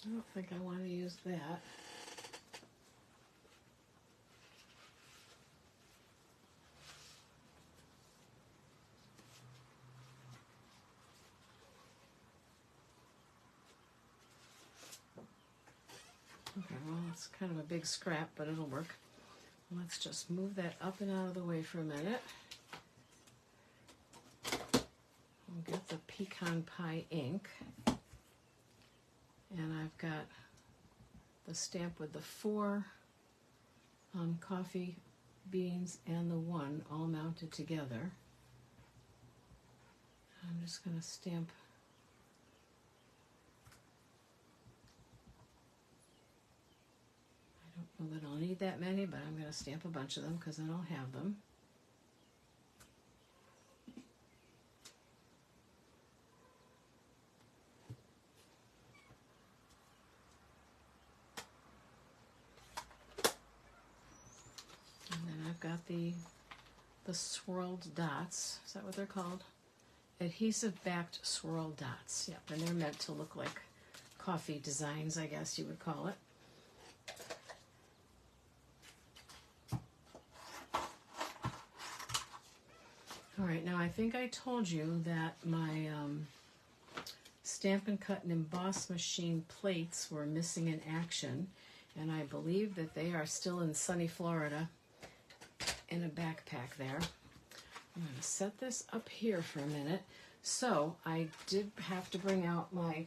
I don't think I want to use that. Okay, well, it's kind of a big scrap, but it'll work. Let's just move that up and out of the way for a minute. We'll get the pecan pie ink. And I've got the stamp with the 4 coffee beans and the 1 all mounted together. I'm just going to stamp I don't know that I'll need that many, but I'm going to stamp a bunch of them because then I'll have them. And then I've got the swirled dots. Is that what they're called? Adhesive backed swirl dots. Yep, and they're meant to look like coffee designs, I guess you would call it. All right, now I think I told you that my Stampin' Cut and Emboss machine plates were missing in action, and I believe that they are still in sunny Florida in a backpack there. I'm going to set this up here for a minute. So I did have to bring out my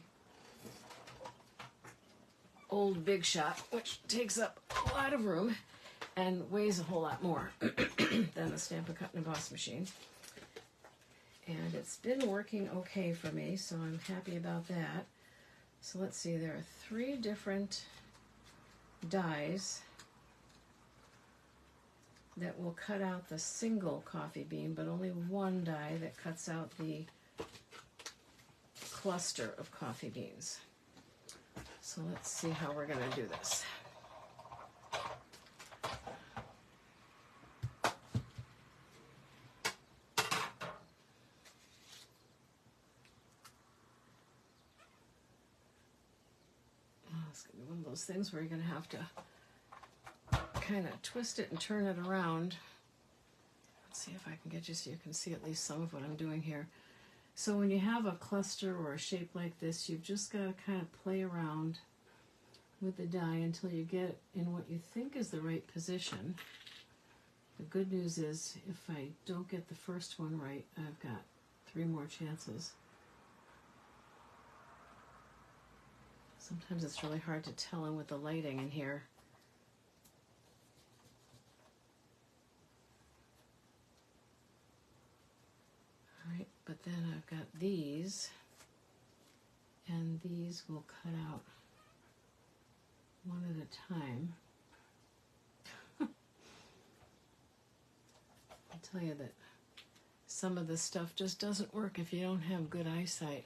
old Big Shot, which takes up a lot of room and weighs a whole lot more than the Stampin' Cut and Emboss machine. And it's been working okay for me, so I'm happy about that. So let's see, there are 3 different dies that will cut out the single coffee bean, but only one die that cuts out the cluster of coffee beans. So let's see how we're going to do this. It's going to be one of those things where you're going to have to kind of twist it and turn it around. Let's see if I can get you so you can see at least some of what I'm doing here. So when you have a cluster or a shape like this, you've just got to kind of play around with the die until you get in what you think is the right position. The good news is if I don't get the first one right, I've got 3 more chances. Sometimes it's really hard to tell in with the lighting in here. All right, but then I've got these, and these will cut out one at a time. I'll tell you that some of this stuff just doesn't work if you don't have good eyesight.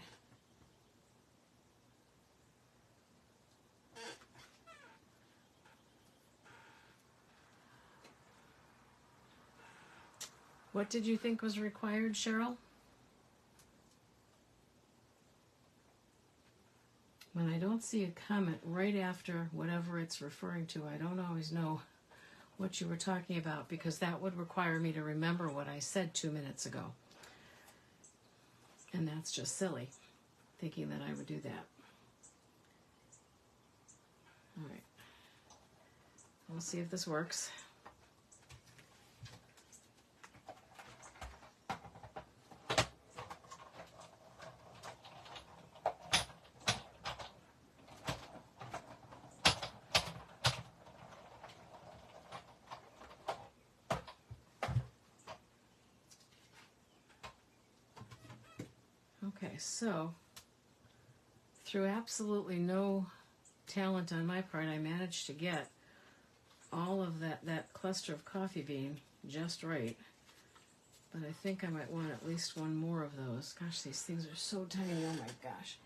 What did you think was required, Cheryl? When I don't see a comment right after whatever it's referring to, I don't always know what you were talking about, because that would require me to remember what I said 2 minutes ago. And that's just silly, thinking that I would do that. All right. We'll see if this works. Okay, so through absolutely no talent on my part, I managed to get all of that cluster of coffee bean just right. But I think I might want at least one more of those. Gosh, these things are so tiny. Oh my gosh.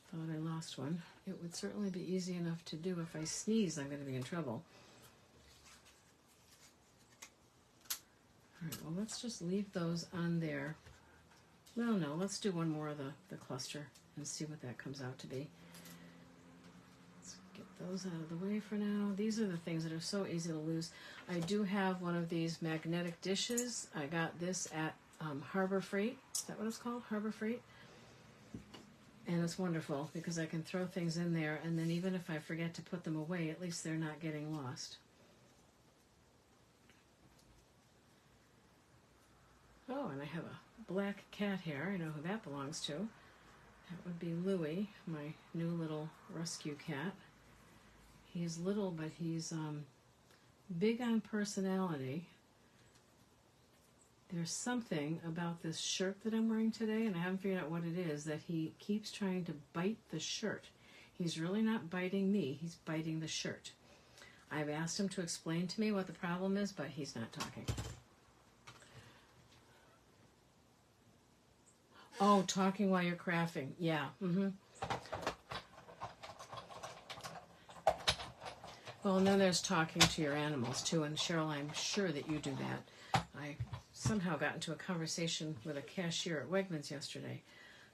Thought I lost one. It would certainly be easy enough to do. If I sneeze, I'm going to be in trouble. All right, well, let's just leave those on there. Well, no, let's do one more of the cluster and see what that comes out to be. Let's get those out of the way for now. These are the things that are so easy to lose. I do have one of these magnetic dishes. I got this at Harbor Freight. Is that what it's called? Harbor Freight? And it's wonderful because I can throw things in there, and then even if I forget to put them away, at least they're not getting lost. Oh, and I have a black cat here. I know who that belongs to. That would be Louie, my new little rescue cat. He's little, but he's big on personality. There's something about this shirt that I'm wearing today, and I haven't figured out what it is, that he keeps trying to bite the shirt. He's really not biting me, he's biting the shirt. I've asked him to explain to me what the problem is, but he's not talking. Oh, talking while you're crafting. Yeah. Well, and then there's talking to your animals too. And Cheryl, I'm sure that you do that. I somehow got into a conversation with a cashier at Wegmans yesterday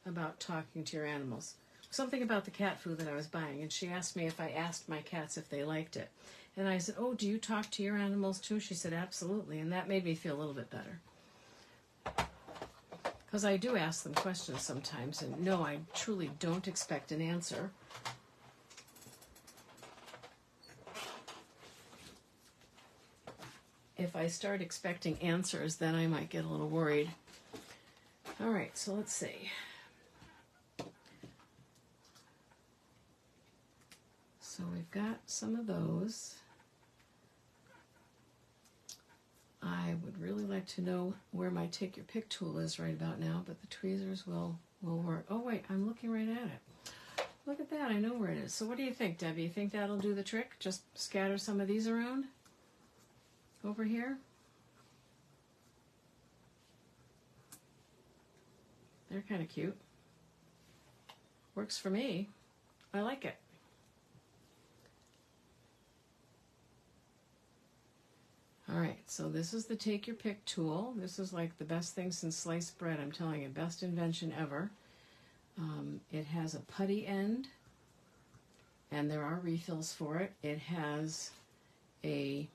about talking to your animals. Something about the cat food that I was buying, and she asked me if I asked my cats if they liked it. And I said, "Oh, do you talk to your animals too?" She said, "Absolutely," and that made me feel a little bit better. Because I do ask them questions sometimes, and no, I truly don't expect an answer. If I start expecting answers, then I might get a little worried. All right, so let's see. So we've got some of those. I would really like to know where my take your pick tool is right about now, but the tweezers will work. Oh wait, I'm looking right at it. Look at that, I know where it is. So what do you think, Debbie? You think that'll do the trick? Just scatter some of these around over here. They're kind of cute. Works for me. I like it. All right, so this is the take your pick tool. This is like the best thing since sliced bread. I'm telling you, best invention ever. It has a putty end, and there are refills for it. It has a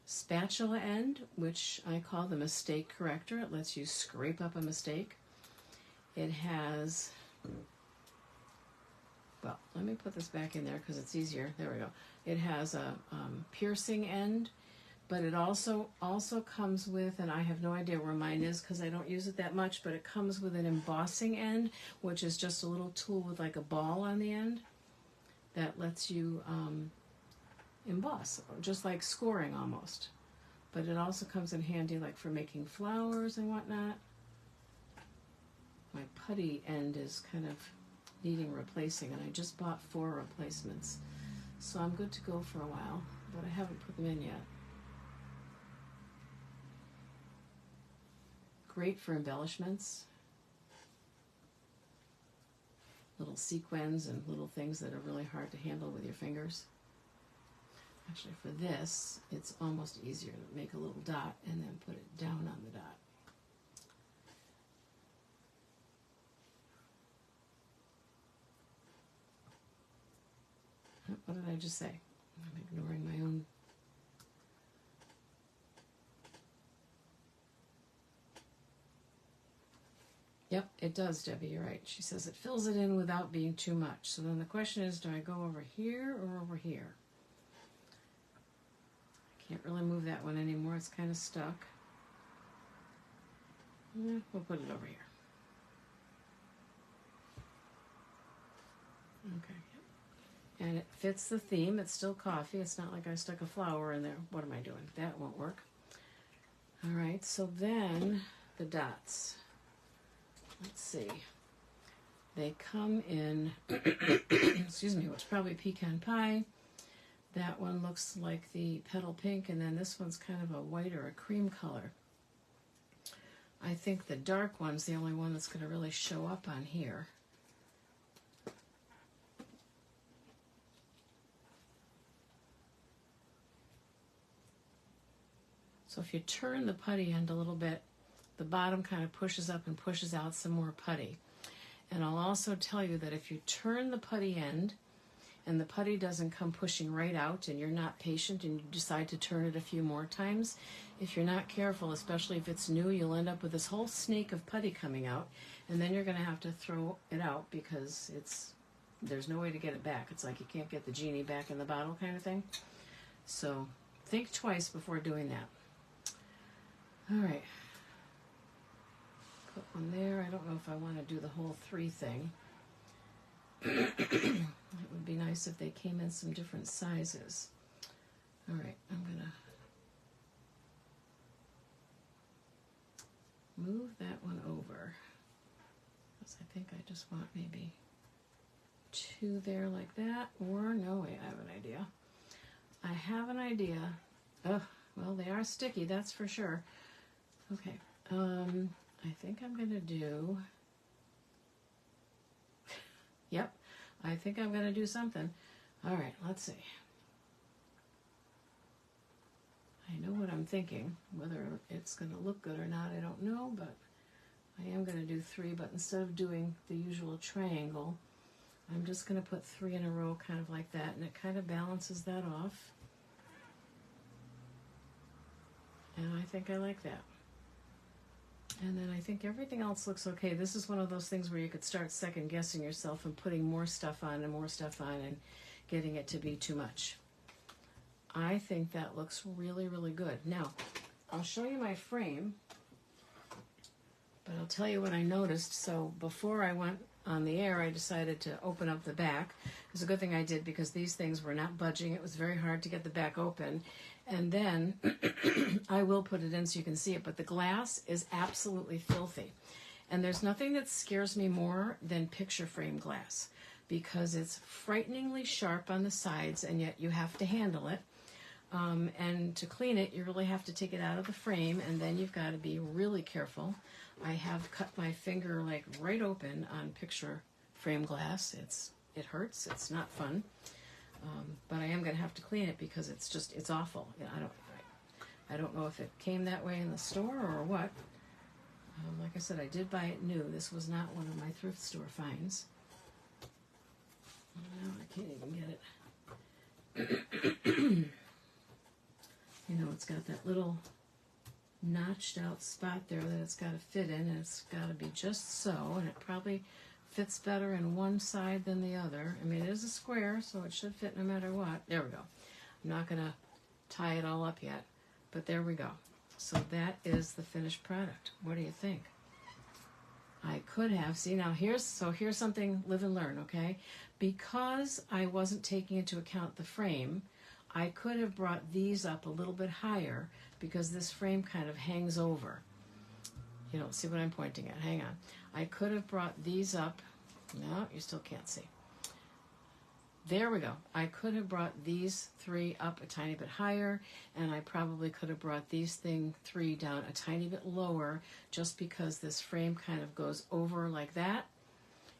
spatula end, which I call the mistake corrector. It lets you scrape up a mistake. It has, well, let me put this back in there because it's easier. There we go. It has a piercing end, but it also comes with, and I have no idea where mine is because I don't use it that much, but it comes with an embossing end, which is just a little tool with like a ball on the end that lets you emboss, just like scoring almost. But it also comes in handy like for making flowers and whatnot. My putty end is kind of needing replacing, and I just bought 4 replacements. So I'm good to go for a while, but I haven't put them in yet. Great for embellishments. Little sequins and little things that are really hard to handle with your fingers. Actually, for this, it's almost easier to make a little dot and then put it down on the dot. What did I just say? I'm ignoring my own. Yep, it does, Debbie, you're right. She says it fills it in without being too much. So then the question is, do I go over here or over here? I can't really move that one anymore. It's kind of stuck. We'll put it over here. Okay. And it fits the theme. It's still coffee. It's not like I stuck a flower in there. What am I doing? That won't work. All right, so then the dots. Let's see. They come in, excuse me, what's probably pecan pie. That one looks like the petal pink, and then this one's kind of a white or a cream color. I think the dark one's the only one that's going to really show up on here. So if you turn the putty end a little bit, the bottom kind of pushes up and pushes out some more putty. And I'll also tell you that if you turn the putty end and the putty doesn't come pushing right out and you're not patient and you decide to turn it a few more times, if you're not careful, especially if it's new, you'll end up with this whole snake of putty coming out, and then you're going to have to throw it out because there's no way to get it back. It's like you can't get the genie back in the bottle kind of thing. So think twice before doing that. All right. Put one there. I don't know if I want to do the whole 3 thing. It would be nice if they came in some different sizes. All right, I'm going to move that one over. Because I think I just want maybe 2 there like that. Or, no, wait, I have an idea. I have an idea. Oh, well, they are sticky, that's for sure. Okay, I think I'm going to do, yep, I think I'm going to do something. All right, let's see. I know what I'm thinking. Whether it's going to look good or not, I don't know, but I am going to do 3, but instead of doing the usual triangle, I'm just going to put 3 in a row kind of like that, and it kind of balances that off. And I think I like that. And then I think everything else looks okay. This is one of those things where you could start second guessing yourself and putting more stuff on and more stuff on and getting it to be too much. I think that looks really, really good. Now, I'll show you my frame, but I'll tell you what I noticed. So before I went on the air, I decided to open up the back. It was a good thing I did because these things were not budging. It was very hard to get the back open. And then I will put it in so you can see it, but the glass is absolutely filthy. And there's nothing that scares me more than picture frame glass because it's frighteningly sharp on the sides, and yet you have to handle it. And to clean it, you really have to take it out of the frame, and then you've got to be really careful. I have cut my finger like right open on picture frame glass. It hurts. It's not fun. But I am going to have to clean it because it's awful. I don't know if it came that way in the store or what. Like I said, I did buy it new. This was not one of my thrift store finds. No, I can't even get it. You know, it's got that little notched out spot there that it's got to fit in, and it's got to be just so, and it probably fits better in one side than the other. I mean, it is a square, so it should fit no matter what. There we go. I'm not going to tie it all up yet, but there we go. So that is the finished product. What do you think? I could have, see now here's something, live and learn, okay? Because I wasn't taking into account the frame, I could have brought these up a little bit higher because this frame kind of hangs over. You don't see what I'm pointing at. Hang on. I could have brought these up. No, you still can't see. There we go. I could have brought these 3 up a tiny bit higher, and I probably could have brought these 3 down a tiny bit lower just because this frame kind of goes over like that.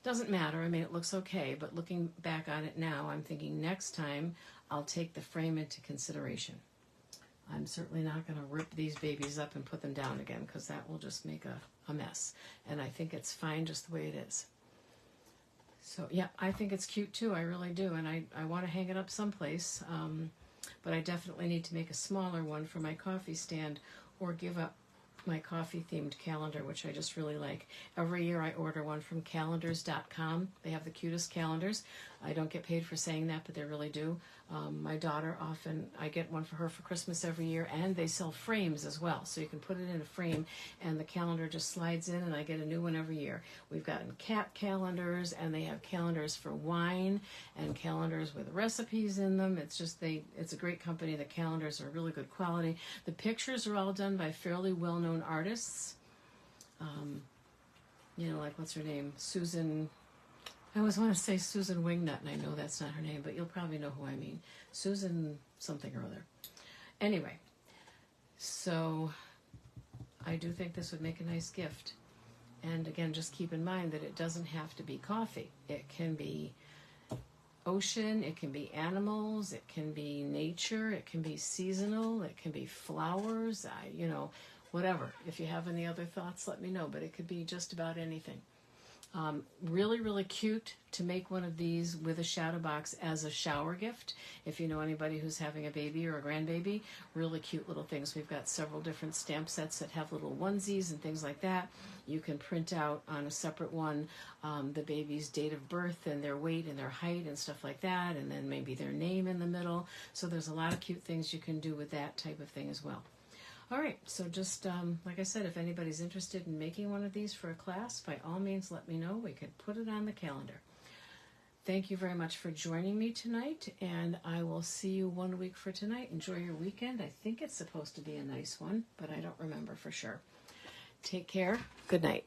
Doesn't matter. I mean, it looks okay, but looking back on it now, I'm thinking next time I'll take the frame into consideration. I'm certainly not going to rip these babies up and put them down again because that will just make a mess. And I think it's fine just the way it is. So, yeah, I think it's cute too. I really do. And I want to hang it up someplace. But I definitely need to make a smaller one for my coffee stand or give up my coffee-themed calendar, which I just really like. Every year I order one from calendars.com. They have the cutest calendars. I don't get paid for saying that, but they really do. My daughter often, I get one for her for Christmas every year, and they sell frames as well. So you can put it in a frame, and the calendar just slides in, and I get a new one every year. We've gotten cat calendars, and they have calendars for wine, and calendars with recipes in them. It's just, it's a great company. The calendars are really good quality. The pictures are all done by fairly well-known artists. You know, like, what's her name? Susan... I always want to say Susan Wingnut, and I know that's not her name, but you'll probably know who I mean. Susan something or other. Anyway, so I do think this would make a nice gift. And again, just keep in mind that it doesn't have to be coffee. It can be ocean, it can be animals, it can be nature, it can be seasonal, it can be flowers, you know, whatever. If you have any other thoughts, let me know, but it could be just about anything. Really, really cute to make one of these with a shadow box as a shower gift. If you know anybody who's having a baby or a grandbaby, really cute little things. We've got several different stamp sets that have little onesies and things like that. You can print out on a separate one the baby's date of birth and their weight and their height and stuff like that, and then maybe their name in the middle. So there's a lot of cute things you can do with that type of thing as well. All right, so just like I said, if anybody's interested in making one of these for a class, by all means, let me know. We could put it on the calendar. Thank you very much for joining me tonight, and I will see you 1 week for tonight. Enjoy your weekend. I think it's supposed to be a nice one, but I don't remember for sure. Take care. Good night.